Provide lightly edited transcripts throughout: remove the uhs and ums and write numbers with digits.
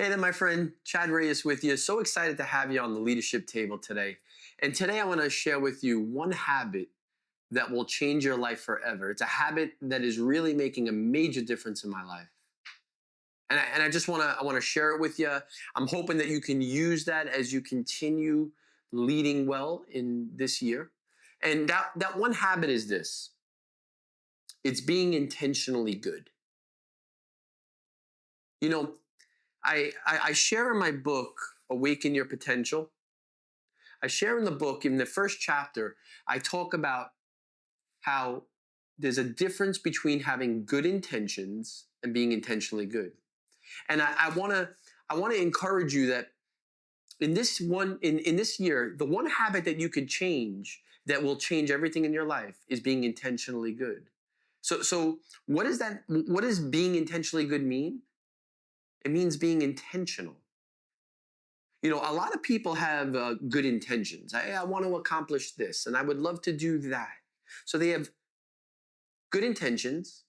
Hey there, my friend. Chad Reyes with you. So excited to have you on the leadership table today. And today I want to share with you one habit that will change your life forever. It's a habit that is really making a major difference in my life. And I just want to share it with you. I'm hoping that you can use that as you continue leading well in this year. And that one habit is this. It's being intentionally good. You know, I share in my book, Awaken Your Potential. I share in the book, in the first chapter, I talk about how there's a difference between having good intentions and being intentionally good. And I wanna encourage you that in this year, the one habit that you could change that will change everything in your life is being intentionally good. So what is that? What does being intentionally good mean? It means being intentional. A lot of people have good intentions. I want to accomplish this and I would love to do that. So they have good intentions,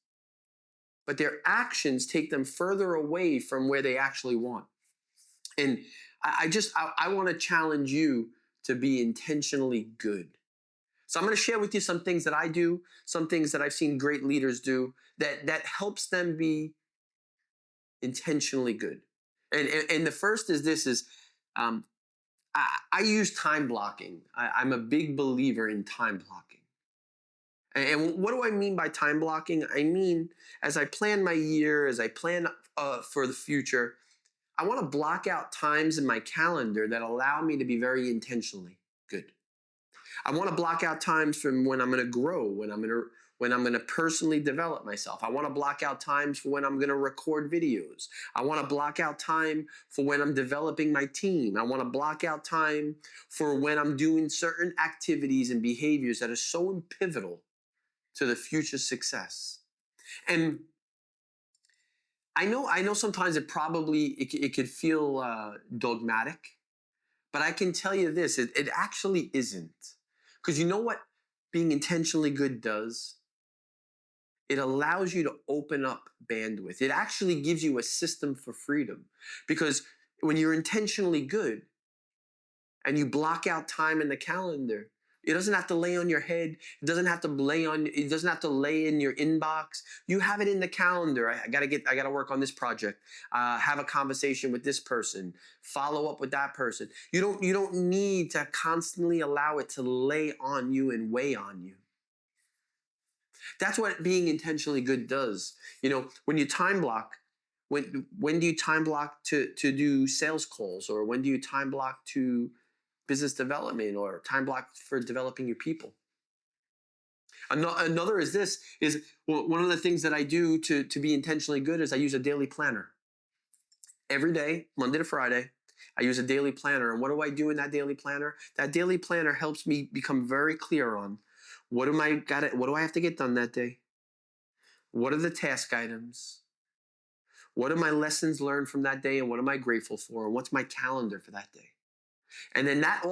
but their actions take them further away from where they actually want. And I want to challenge you to be intentionally good. So I'm going to share with you some things that I do, some things that I've seen great leaders do that helps them be intentionally good. And the first is this is um, I use time blocking. I'm a big believer in time blocking. And what do I mean by time blocking? I mean, as I plan my year, as I plan for the future, I want to block out times in my calendar that allow me to be very intentionally good. I want to block out times from when I'm going to grow, when I'm going to personally develop myself. I want to block out times for when I'm going to record videos. I want to block out time for when I'm developing my team. I want to block out time for when I'm doing certain activities and behaviors that are so pivotal to the future success. And I know sometimes it could feel dogmatic, but I can tell you this, it actually isn't. Because you know what being intentionally good does? It allows you to open up bandwidth. It actually gives you a system for freedom. Because when you're intentionally good and you block out time in the calendar, it doesn't have to lay on your head. It doesn't have to lay in your inbox. You have it in the calendar. I gotta work on this project. Have a conversation with this person. Follow up with that person. You don't need to constantly allow it to lay on you and weigh on you. That's what being intentionally good does. When you time block, when do you time block to do sales calls, or when do you time block to business development, or time block for developing your people? Another is one of the things that I do to be intentionally good is I use a daily planner. Every day, Monday to Friday, I use a daily planner. And what do I do in that daily planner? That daily planner helps me become very clear on what do I have to get done that day? What are the task items? What are my lessons learned from that day, and what am I grateful for? And what's my calendar for that day? And then that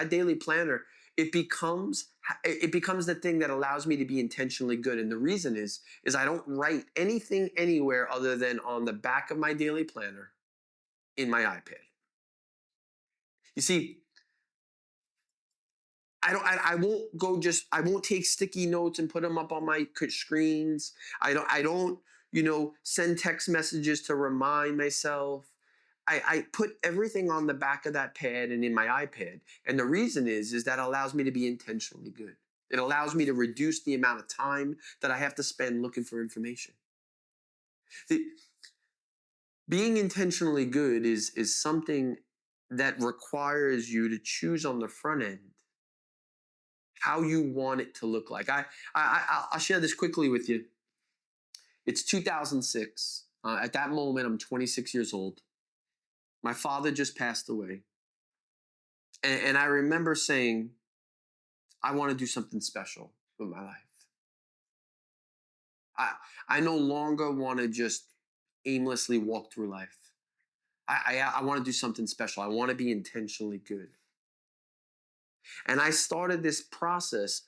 daily planner, it becomes the thing that allows me to be intentionally good. And the reason is I don't write anything anywhere other than on the back of my daily planner in my iPad. You see, I won't take sticky notes and put them up on my screens. I don't send text messages to remind myself. I put everything on the back of that pad and in my iPad. And the reason is that allows me to be intentionally good. It allows me to reduce the amount of time that I have to spend looking for information. The, Being intentionally good is something that requires you to choose on the front end how you want it to look like. I'll share this quickly with you. It's 2006. At that moment, I'm 26 years old. My father just passed away. And I remember saying, I want to do something special with my life. I no longer want to just aimlessly walk through life. I want to do something special. I want to be intentionally good. And I started this process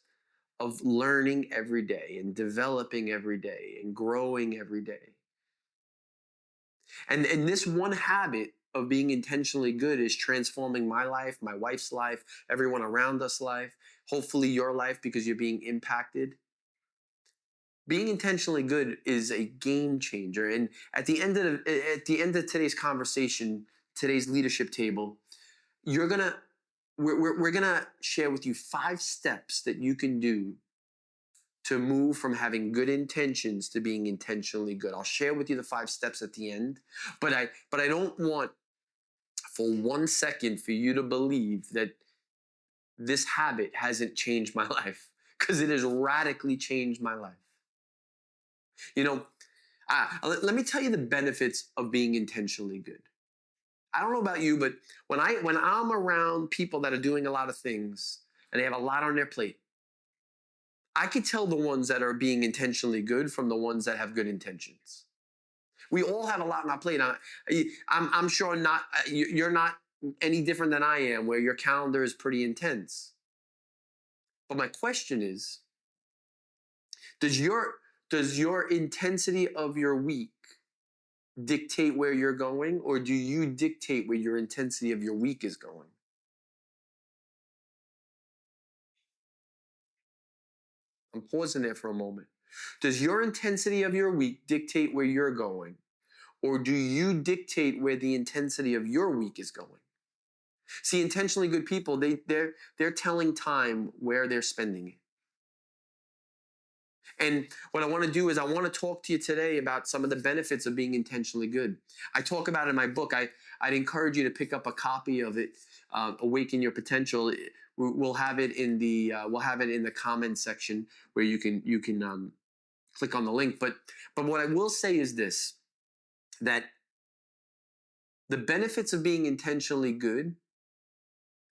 of learning every day and developing every day and growing every day. And this one habit of being intentionally good is transforming my life, my wife's life, everyone around us life, hopefully your life because you're being impacted. Being intentionally good is a game changer. And at the end of today's conversation, today's leadership table, you're gonna we're gonna share with you 5 steps that you can do to move from having good intentions to being intentionally good. I'll share with you the 5 steps at the end, but I don't want for 1 second for you to believe that this habit hasn't changed my life, because it has radically changed my life. You know, let me tell you the benefits of being intentionally good. I don't know about you, but when I'm around people that are doing a lot of things and they have a lot on their plate, I could tell the ones that are being intentionally good from the ones that have good intentions. We all have a lot on our plate. I'm sure not you're not any different than I am, where your calendar is pretty intense. But my question is, does your intensity of your week dictate where you're going, or do you dictate where your intensity of your week is going? I'm pausing there for a moment. Does your intensity of your week dictate where you're going, or do you dictate where the intensity of your week is going? See, intentionally good people, they're telling time where they're spending it. And what I want to do is I want to talk to you today about some of the benefits of being intentionally good. I talk about it in my book. I'd encourage you to pick up a copy of it, Awaken Your Potential. We'll have it in the comment section where you can click on the link. But what I will say is this, that the benefits of being intentionally good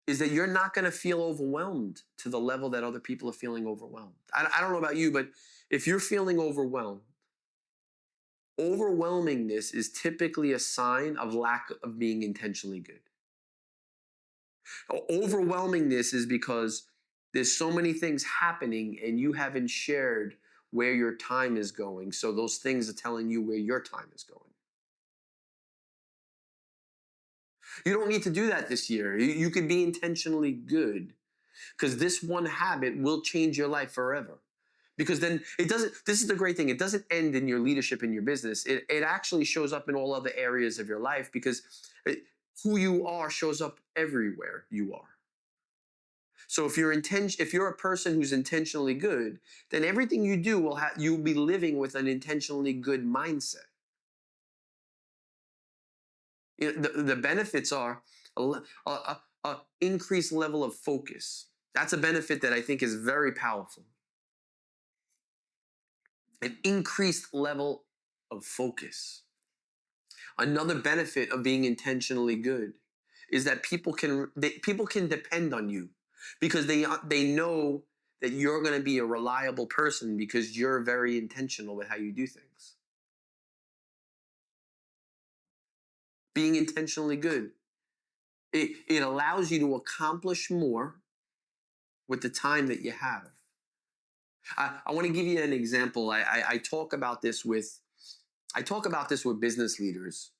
is that you're not going to feel overwhelmed to the level that other people are feeling overwhelmed. I don't know about you, but if you're feeling overwhelmed, overwhelmingness is typically a sign of lack of being intentionally good. Overwhelmingness is because there's so many things happening and you haven't shared where your time is going. So those things are telling you where your time is going. You don't need to do that this year. You could be intentionally good, because this one habit will change your life forever. Because then it doesn't, this is the great thing, it doesn't end in your leadership in your business. It actually shows up in all other areas of your life, because who you are shows up everywhere you are. So if you're a person who's intentionally good, then everything you do you'll be living with an intentionally good mindset. The benefits are a increased level of focus. That's a benefit that I think is very powerful. An increased level of focus. Another benefit of being intentionally good is that people can depend on you, because they know that you're going to be a reliable person because you're very intentional with how you do things. Being intentionally good, it allows you to accomplish more with the time that you have. I want to give you an example. I talk about this with business leaders.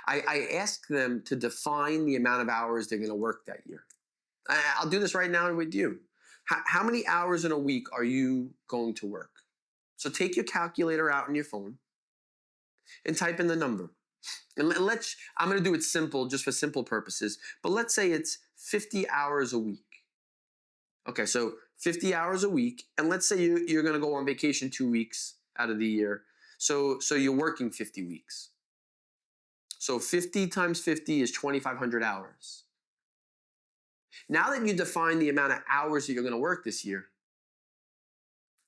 I ask them to define the amount of hours they're going to work that year. I'll do this right now with you. How many hours in a week are you going to work? So take your calculator out on your phone and type in the number. And I'm going to do it simple, just for simple purposes, but let's say it's 50 hours a week. Okay, so 50 hours a week, and let's say you're going to go on vacation 2 weeks out of the year. So you're working 50 weeks. So 50 times 50 is 2,500 hours. Now that you define the amount of hours that you're going to work this year,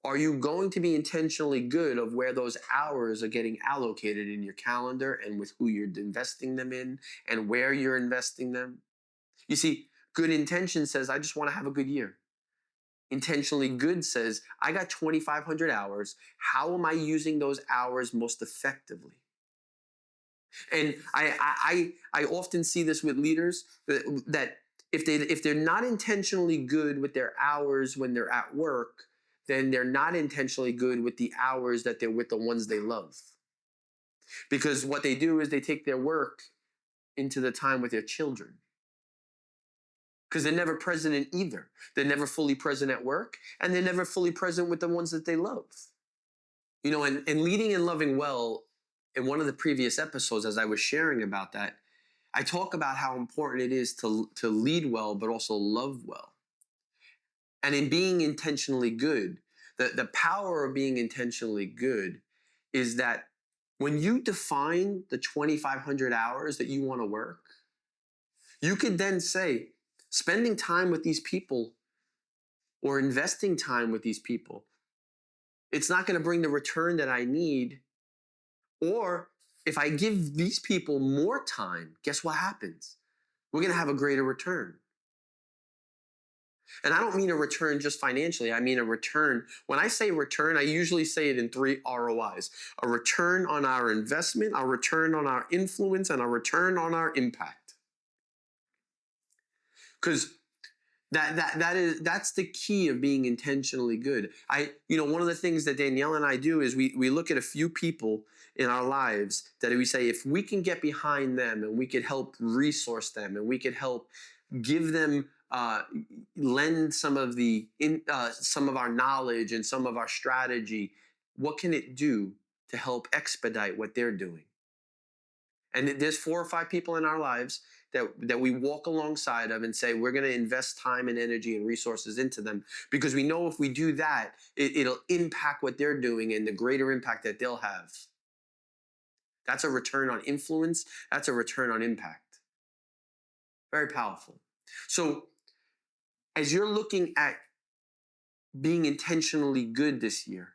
are you going to be intentionally good of where those hours are getting allocated in your calendar, and with who you're investing them in and where you're investing them? You see, good intention says, I just want to have a good year. Intentionally good says, I got 2,500 hours. How am I using those hours most effectively? And I often see this with leaders, that if they're not intentionally good with their hours when they're at work, then they're not intentionally good with the hours that they're with the ones they love. Because what they do is they take their work into the time with their children. Because they're never present in either. They're never fully present at work, and they're never fully present with the ones that they love. You know, and leading and loving well, in one of the previous episodes, as I was sharing about that, I talk about how important it is to lead well, but also love well. And in being intentionally good, the power of being intentionally good is that when you define the 2,500 hours that you want to work, you could then say, spending time with these people or investing time with these people, it's not going to bring the return that I need. Or if I give these people more time, guess what happens? We're going to have a greater return. And I don't mean a return just financially. I mean a return. When I say return, I usually say it in 3 ROIs. A return on our investment, a return on our influence, and a return on our impact. Because that's the key of being intentionally good. One of the things that Danielle and I do is we look at a few people in our lives that we say, if we can get behind them and we could help resource them and we could help give them, lend some of our knowledge and some of our strategy, what can it do to help expedite what they're doing? And there's 4 or 5 people in our lives that we walk alongside of and say, we're going to invest time and energy and resources into them, because we know if we do that, it'll impact what they're doing and the greater impact that they'll have. That's a return on influence. That's a return on impact. Very powerful. So as you're looking at being intentionally good this year,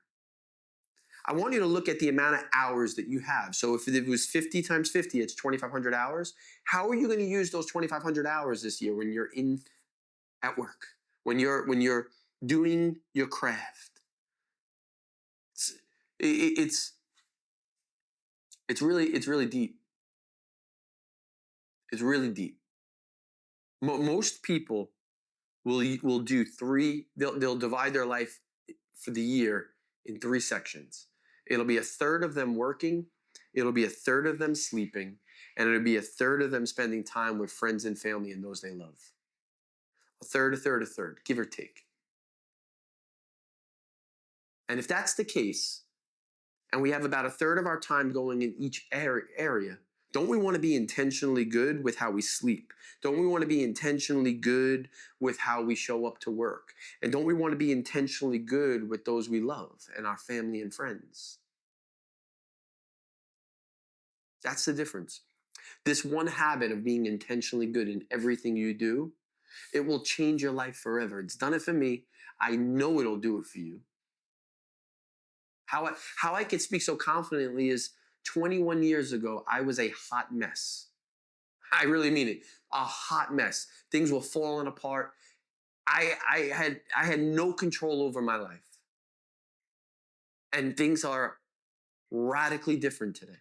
I want you to look at the amount of hours that you have. So if it was 50 times 50, it's 2,500 hours. How are you going to use those 2,500 hours this year when you're at work, when you're doing your craft? It's really deep. It's really deep. Most people will do 3. They'll divide their life for the year in 3 sections. It'll be a third of them working, it'll be a third of them sleeping, and it'll be a third of them spending time with friends and family and those they love. A third, give or take. And if that's the case, and we have about a third of our time going in each area, don't we want to be intentionally good with how we sleep? Don't we want to be intentionally good with how we show up to work? And don't we want to be intentionally good with those we love and our family and friends? That's the difference. This one habit of being intentionally good in everything you do, it will change your life forever. It's done it for me. I know it'll do it for you. How I can speak so confidently is 21 years ago, I was a hot mess. I really mean it. A hot mess. Things were falling apart. I had no control over my life. And things are radically different today.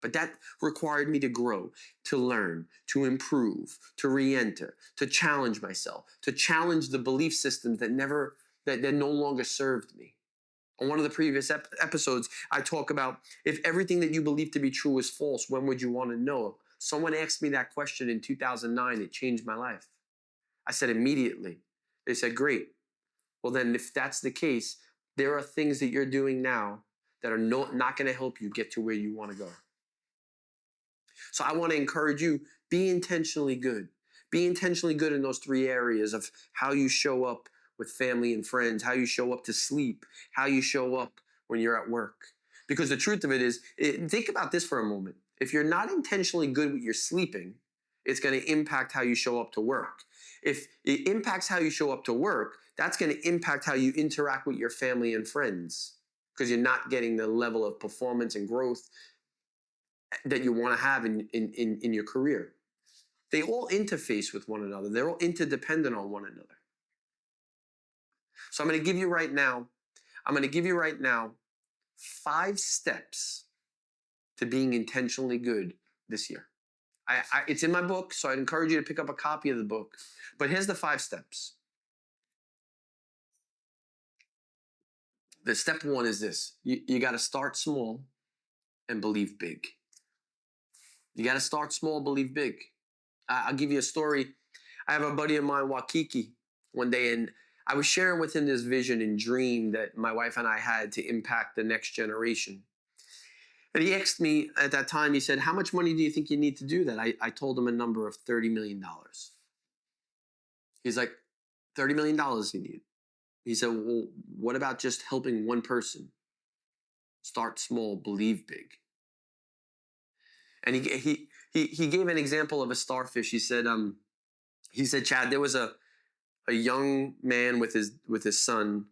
But that required me to grow, to learn, to improve, to re-enter, to challenge myself, to challenge the belief systems that no longer served me. On one of the previous episodes, I talk about, if everything that you believe to be true is false, when would you want to know? Someone asked me that question in 2009. It changed my life. I said immediately. They said, great. Well, then if that's the case, there are things that you're doing now that are not going to help you get to where you want to go. So I want to encourage you, be intentionally good. Be intentionally good in those 3 areas of how you show up with family and friends, how you show up to sleep, how you show up when you're at work. Because the truth of it is, think about this for a moment. If you're not intentionally good with your sleeping, it's going to impact how you show up to work. If it impacts how you show up to work, that's going to impact how you interact with your family and friends, because you're not getting the level of performance and growth that you want to have in your career. They all interface with one another. They're all interdependent on one another. So I'm going to give you right now 5 steps to being intentionally good this year. It's in my book, so I'd encourage you to pick up a copy of the book. But here's the 5 steps. The step 1 is this. You got to start small and believe big. You got to start small, believe big. I'll give you a story. I have a buddy of mine, Wakiki, one day, and I was sharing with him this vision and dream that my wife and I had to impact the next generation. And he asked me at that time, he said, how much money do you think you need to do that? I told him a number of $30 million. He's like, $30 million you need. He said, well, what about just helping one person? Start small, believe big. And he gave an example of a starfish. He said, Chad, there was a young man with his son.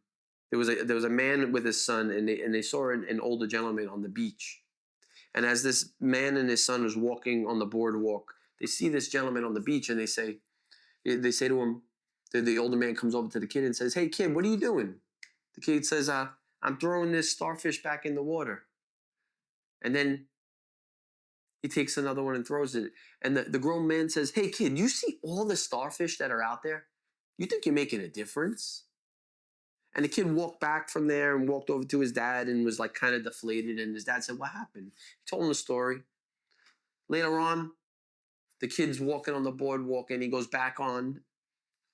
There was a man with his son, and they saw an older gentleman on the beach. And as this man and his son was walking on the boardwalk, they see this gentleman on the beach, and they say to him, the older man comes over to the kid and says, hey kid, what are you doing? The kid says, I'm throwing this starfish back in the water. And then he takes another one and throws it. And the grown man says, hey kid, you see all the starfish that are out there? You think you're making a difference? And the kid walked back from there and walked over to his dad and was like kind of deflated. And his dad said, what happened? He told him the story. Later on, the kid's walking on the boardwalk and he goes back on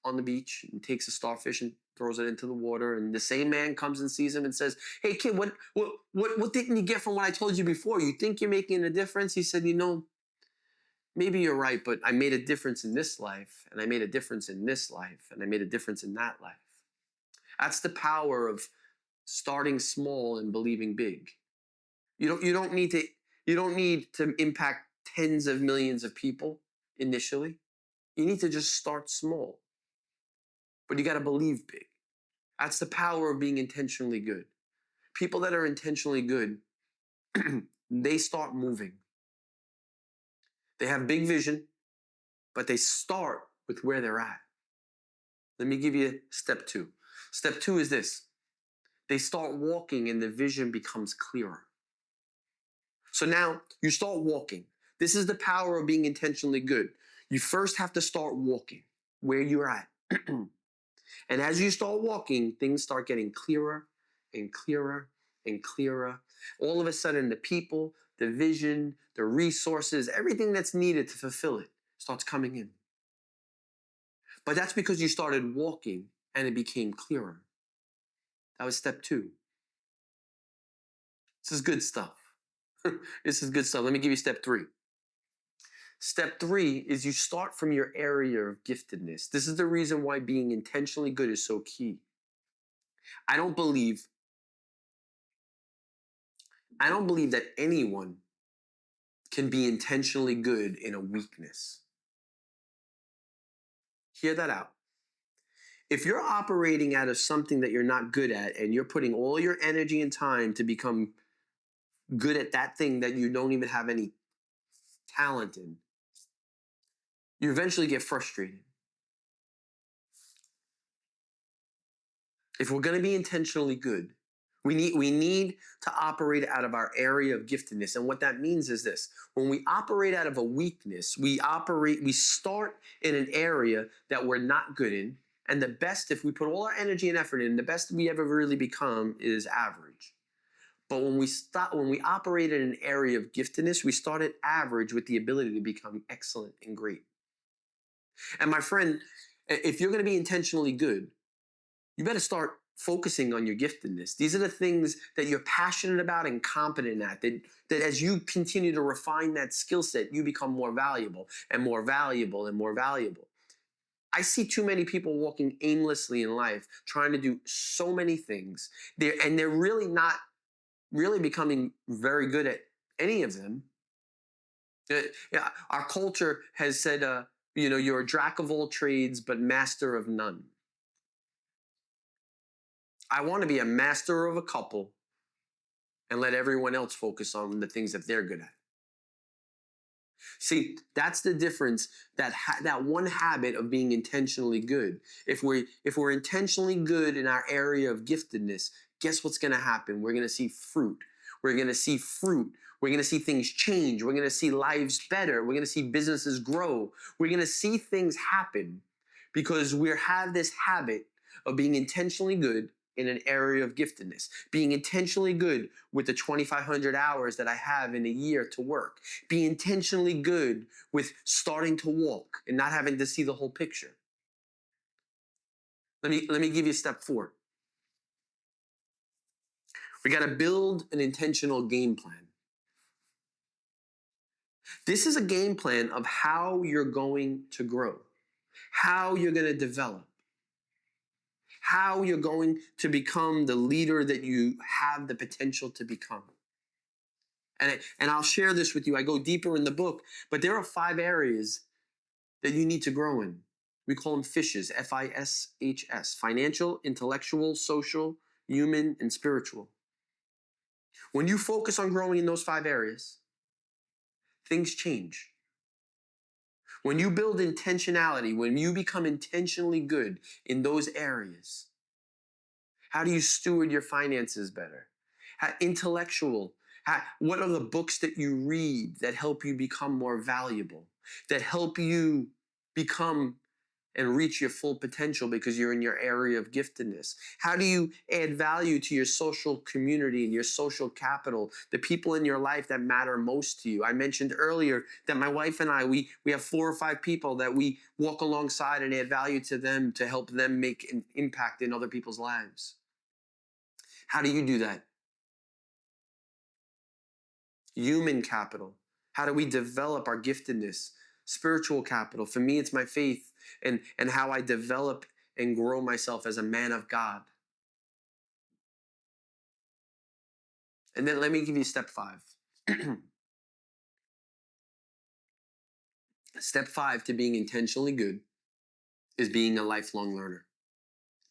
the beach and takes a starfish and throws it into the water. And the same man comes and sees him and says, hey kid, what didn't you get from what I told you before? You think you're making a difference? He said, maybe you're right, but I made a difference in this life, and I made a difference in this life, and I made a difference in that life. That's the power of starting small and believing big. You don't need to impact tens of millions of people initially. You need to just start small. But you got to believe big. That's the power of being intentionally good. People that are intentionally good, they start moving. They have big vision, but they start with where they're at. Let me give you step 2. Step 2 is this. They start walking and the vision becomes clearer. So now you start walking. This is the power of being intentionally good. You first have to start walking where you're at. And as you start walking, things start getting clearer and clearer and clearer. All of a sudden, the people, the vision, the resources, everything that's needed to fulfill it starts coming in. But that's because you started walking and it became clearer. That was step 2. This is good stuff. This is good stuff. Let me give you step 3. Step 3 is you start from your area of giftedness. This is the reason why being intentionally good is so key. I don't believe that anyone can be intentionally good in a weakness. Hear that out. If you're operating out of something that you're not good at and you're putting all your energy and time to become good at that thing that you don't even have any talent in, you eventually get frustrated. If we're going to be intentionally good, we need to operate out of our area of giftedness. And what that means is this. When we operate out of a weakness, we start in an area that we're not good in. And the best, if we put all our energy and effort in, the best we ever really become is average. But when we operate in an area of giftedness, we start at average with the ability to become excellent and great. And my friend, if you're going to be intentionally good, you better start focusing on your giftedness. These are the things that you're passionate about and competent at, that as you continue to refine that skill set, you become more valuable and more valuable and more valuable. I see too many people walking aimlessly in life, trying to do so many things, they're really not really becoming very good at any of them. Yeah, our culture has said, you're a jack of all trades, but master of none. I want to be a master of a couple and let everyone else focus on the things that they're good at. See, that's the difference, that one habit of being intentionally good. If we're intentionally good in our area of giftedness, guess what's going to happen? We're going to see fruit. We're going to see fruit. We're going to see things change. We're going to see lives better. We're going to see businesses grow. We're going to see things happen because we have this habit of being intentionally good, in an area of giftedness, being intentionally good with the 2,500 hours that I have in a year to work, be intentionally good with starting to walk and not having to see the whole picture. Let me give you step 4. We got to build an intentional game plan. This is a game plan of how you're going to grow, how you're going to develop, how you're going to become the leader that you have the potential to become. And I'll share this with you. I go deeper in the book, but there are 5 areas that you need to grow in. We call them fishes, FISHS, financial, intellectual, social, human, and spiritual. When you focus on growing in those 5 areas, things change. When you build intentionality, when you become intentionally good in those areas, how do you steward your finances better? Intellectual, what are the books that you read that help you become more valuable, that help you become and reach your full potential because you're in your area of giftedness? How do you add value to your social community and your social capital, the people in your life that matter most to you? I mentioned earlier that my wife and I, we have 4 or 5 people that we walk alongside and add value to them to help them make an impact in other people's lives. How do you do that? Human capital. How do we develop our giftedness? Spiritual capital. For me, it's my faith and how I develop and grow myself as a man of God. And then let me give you step 5. Step 5 to being intentionally good is being a lifelong learner.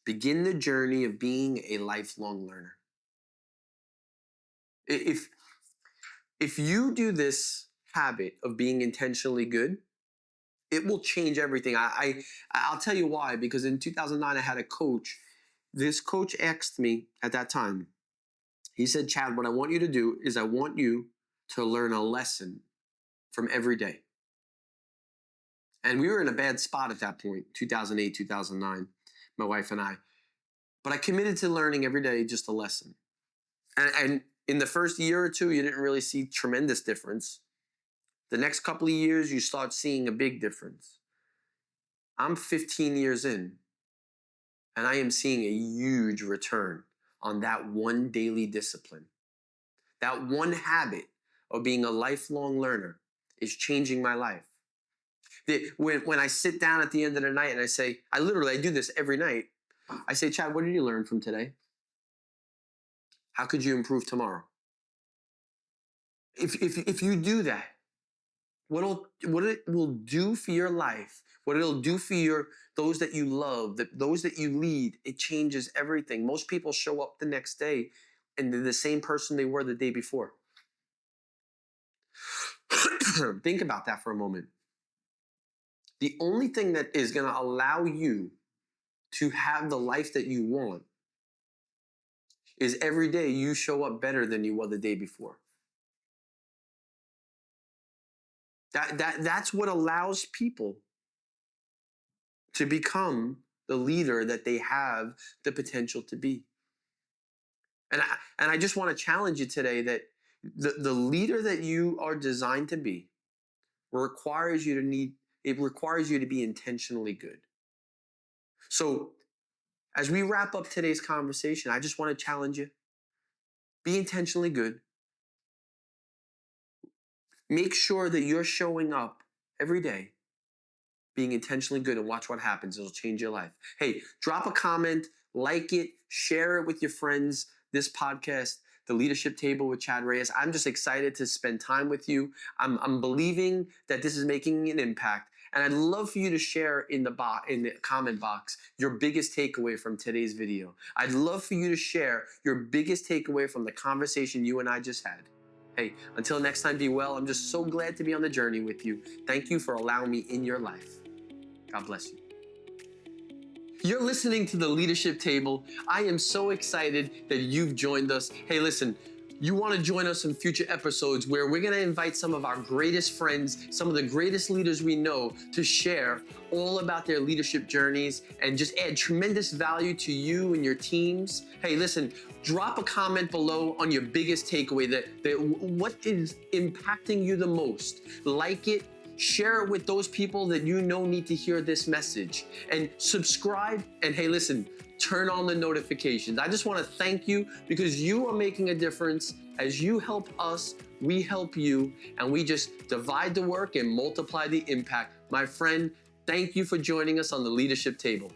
Begin the journey of being a lifelong learner. If you do this habit of being intentionally good, it will change everything. I'll tell you why. Because in 2009, I had a coach. This coach asked me at that time, he said, Chad, what I want you to do is I want you to learn a lesson from every day. And we were in a bad spot at that point, 2008, 2009, my wife and I. But I committed to learning every day just a lesson. And in the first year or 2, you didn't really see tremendous difference. The next couple of years, you start seeing a big difference. I'm 15 years in, and I am seeing a huge return on that one daily discipline. That one habit of being a lifelong learner is changing my life. When I sit down at the end of the night and I say, I do this every night. I say, Chad, what did you learn from today? How could you improve tomorrow? If you do that, what it will do for your life, what it'll do for those that you love, those that you lead, it changes everything. Most people show up the next day and they're the same person they were the day before. Think about that for a moment. The only thing that is going to allow you to have the life that you want is every day you show up better than you were the day before. That's what allows people to become the leader that they have the potential to be. And I just want to challenge you today that the leader that you are designed to be requires you to be intentionally good. So as we wrap up today's conversation, I just want to challenge you. Be intentionally good. Make sure that you're showing up every day being intentionally good, and watch what happens. It'll change your life. Hey, drop a comment, like it, share it with your friends. This podcast, The Leadership Table with Chad Reyes. I'm just excited to spend time with you. I'm believing that this is making an impact. And I'd love for you to share in the comment box your biggest takeaway from today's video. I'd love for you to share your biggest takeaway from the conversation you and I just had. Hey, until next time, be well. I'm just so glad to be on the journey with you. Thank you for allowing me in your life. God bless you. You're listening to The Leadership Table. I am so excited that you've joined us. Hey, listen, you want to join us in future episodes where we're going to invite some of our greatest friends, some of the greatest leaders we know to share all about their leadership journeys and just add tremendous value to you and your teams. Hey, listen, drop a comment below on your biggest takeaway, that what is impacting you the most. Like it, share it with those people that you know need to hear this message, and subscribe. And hey, listen, turn on the notifications. I just want to thank you because you are making a difference. As you help us, we help you, and we just divide the work and multiply the impact. My friend, thank you for joining us on the Leadership Table.